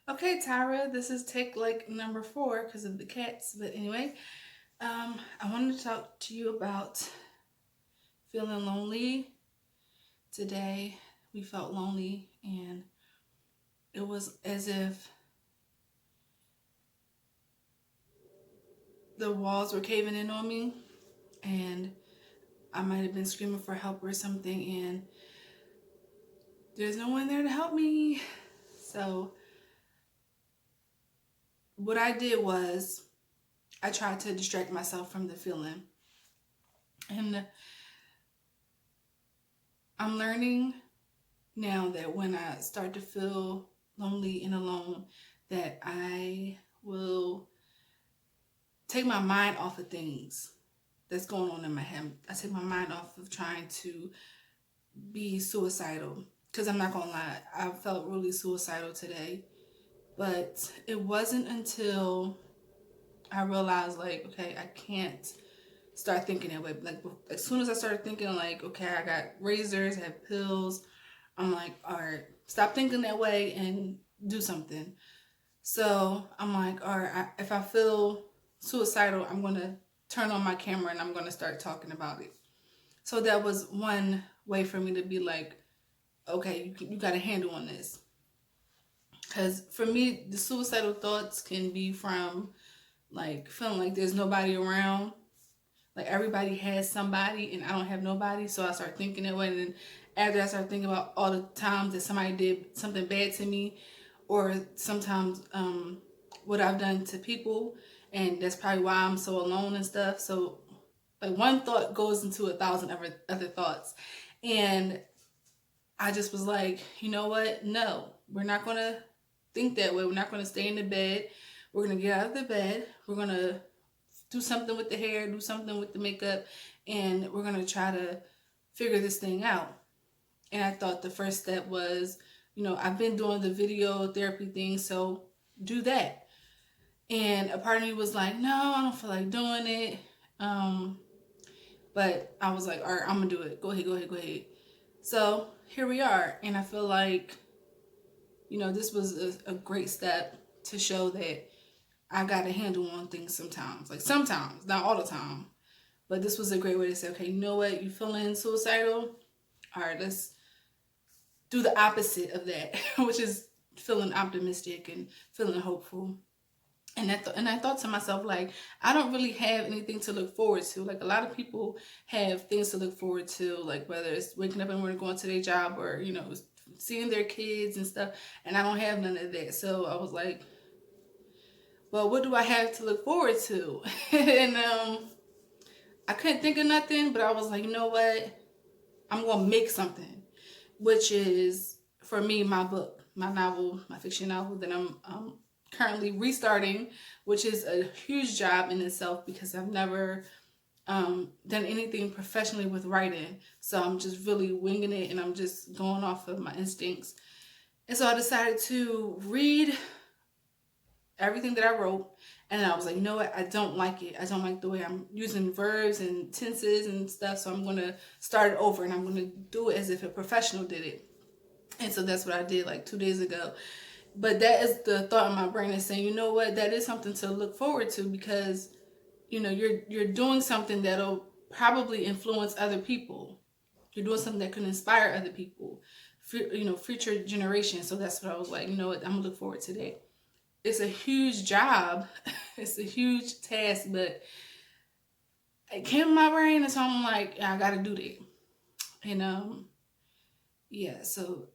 Okay, Tyra, this is take like number 4 because of the cats. But anyway, I wanted to talk to you about feeling lonely. Today, we felt lonely, and it was as if the walls were caving in on me, and I might have been screaming for help or something, and there's no one there to help me. So, what I did was I tried to distract myself from the feeling. And I'm learning now that when I start to feel lonely and alone, that I will take my mind off of things that's going on in my head. I take my mind off of trying to be suicidal. Because I'm not going to lie, I felt really suicidal today. But it wasn't until I realized, like, okay, I can't start thinking that way. Like, as soon as I started thinking, like, okay, I got razors, I have pills, I'm like, all right, stop thinking that way and do something. So I'm like, all right, if I feel suicidal, I'm going to turn on my camera and I'm going to start talking about it. So that was one way for me to be like, okay, you got a handle on this. Because for me, the suicidal thoughts can be from like feeling like there's nobody around. Like everybody has somebody and I don't have nobody. So I start thinking that way. And then after I start thinking about all the times that somebody did something bad to me, or sometimes what I've done to people, and that's probably why I'm so alone and stuff. So like one thought goes into a thousand other thoughts, and I just was like, you know what? No, we're not gonna think that way. We're not gonna stay in the bed. We're gonna get out of the bed. We're gonna do something with the hair, do something with the makeup, and we're gonna try to figure this thing out. And I thought the first step was, I've been doing the video therapy thing, so do that. And a part of me was like, no, I don't feel like doing it. Um, but I was like, all right, I'm gonna do it. Go ahead, go ahead, go ahead. So here we are. And I feel like, this was a great step to show that I got a handle on things sometimes. Like sometimes, not all the time. But this was a great way to say, okay, you know what? You feeling suicidal? All right, let's do the opposite of that, which is feeling optimistic and feeling hopeful. And I thought to myself, like, I don't really have anything to look forward to. Like, a lot of people have things to look forward to, like whether it's waking up in the morning, going to their job, or seeing their kids and stuff. And I don't have none of that. So I was like, well, what do I have to look forward to? And I couldn't think of nothing, but I was like, you know what? I'm gonna make something, which is for me my book, my novel, my fiction novel that I'm currently restarting, which is a huge job in itself because I've never done anything professionally with writing. So I'm just really winging it and I'm just going off of my instincts. And so I decided to read everything that I wrote. And I was like, you know what? I don't like it. I don't like the way I'm using verbs and tenses and stuff. So I'm going to start it over and I'm going to do it as if a professional did it. And so that's what I did like 2 days ago. But that is the thought in my brain is saying, you know what? That is something to look forward to because, you're doing something that'll probably influence other people. You're doing something that can inspire other people, future generations. So that's what I was like, you know what? I'm going to look forward to that. It's a huge job. It's a huge task, but it came in my brain, and so I'm like, yeah, I gotta do that. And yeah. So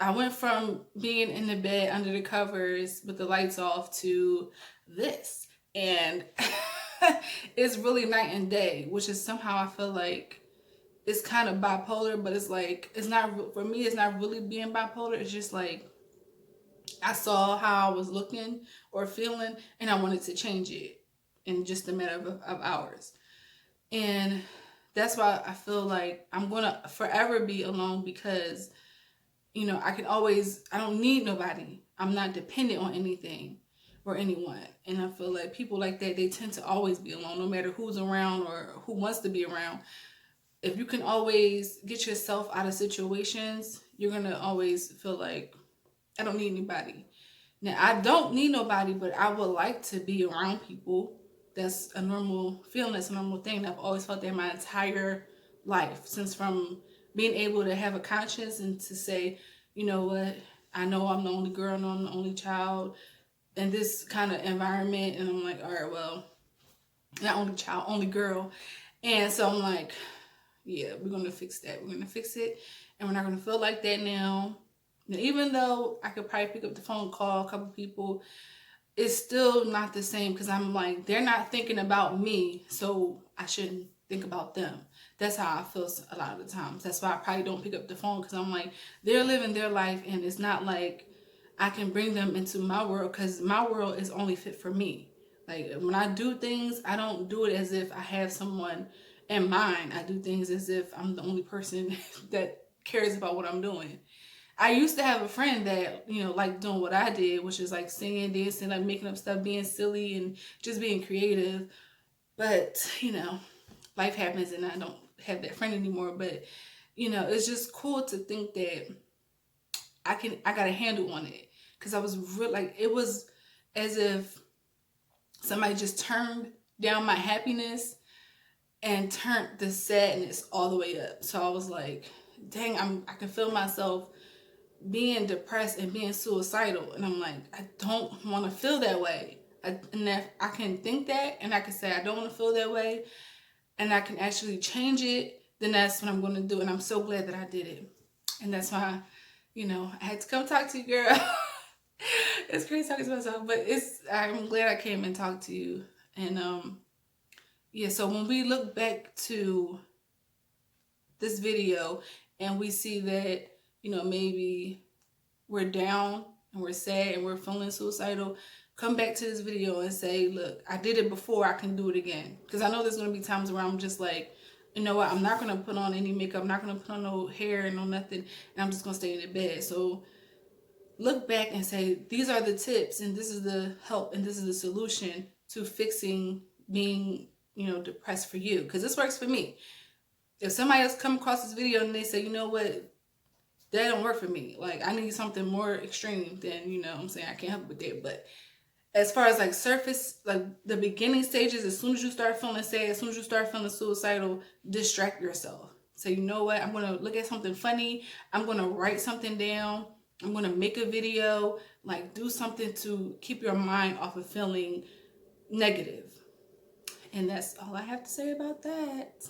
I went from being in the bed under the covers with the lights off to this, and it's really night and day, which is somehow I feel like it's kind of bipolar, but it's like it's not for me. It's not really being bipolar. It's just like I saw how I was looking or feeling, and I wanted to change it in just a matter of hours. And that's why I feel like I'm going to forever be alone because, I don't need nobody. I'm not dependent on anything or anyone. And I feel like people like that, they tend to always be alone, no matter who's around or who wants to be around. If you can always get yourself out of situations, you're going to always feel like I don't need anybody. Now, I don't need nobody, but I would like to be around people. That's a normal feeling. That's a normal thing. I've always felt that my entire life, since from being able to have a conscience and to say, you know what, I know I'm the only girl, I know I'm the only child in this kind of environment. And I'm like, all right, well, not only child, only girl. And so I'm like, yeah, we're going to fix that. We're going to fix it. And we're not going to feel like that now. Now, even though I could probably pick up the phone, call a couple people, it's still not the same because I'm like, they're not thinking about me, so I shouldn't think about them. That's how I feel a lot of the times. That's why I probably don't pick up the phone, because I'm like, they're living their life and it's not like I can bring them into my world, because my world is only fit for me. Like, when I do things, I don't do it as if I have someone in mind. I do things as if I'm the only person that cares about what I'm doing. I used to have a friend that, you know, like doing what I did, which is like singing, dancing, like making up stuff, being silly and just being creative. But, you know, life happens and I don't have that friend anymore. But, you know, it's just cool to think that I got a handle on it. Because I was real, like, it was as if somebody just turned down my happiness and turned the sadness all the way up. So I was like, dang, I can feel myself being depressed and being suicidal. And I'm like, I don't want to feel that way. And if I can think that and I can say I don't want to feel that way and I can actually change it, then that's what I'm going to do. And I'm so glad that I did it. And that's why, you know, I had to come talk to you, girl. It's crazy talking to myself, but I'm glad I came and talked to you. And yeah, so when we look back to this video and we see that, you know, maybe we're down and we're sad and we're feeling suicidal, come back to this video and say, look, I did it before, I can do it again. Because I know there's going to be times where I'm just like, you know what, I'm not going to put on any makeup, I'm not going to put on no hair and no nothing, and I'm just going to stay in the bed. So look back and say, these are the tips and this is the help and this is the solution to fixing being, you know, depressed for you. Because this works for me. If somebody else come across this video and they say, you know what, that don't work for me, like I need something more extreme, then, you know what I'm saying, I can't help with that. But as far as like surface, like the beginning stages, as soon as you start feeling sad, as soon as you start feeling suicidal, distract yourself. Say, you know what, I'm going to look at something funny, I'm going to write something down, I'm going to make a video, like do something to keep your mind off of feeling negative. And that's all I have to say about that.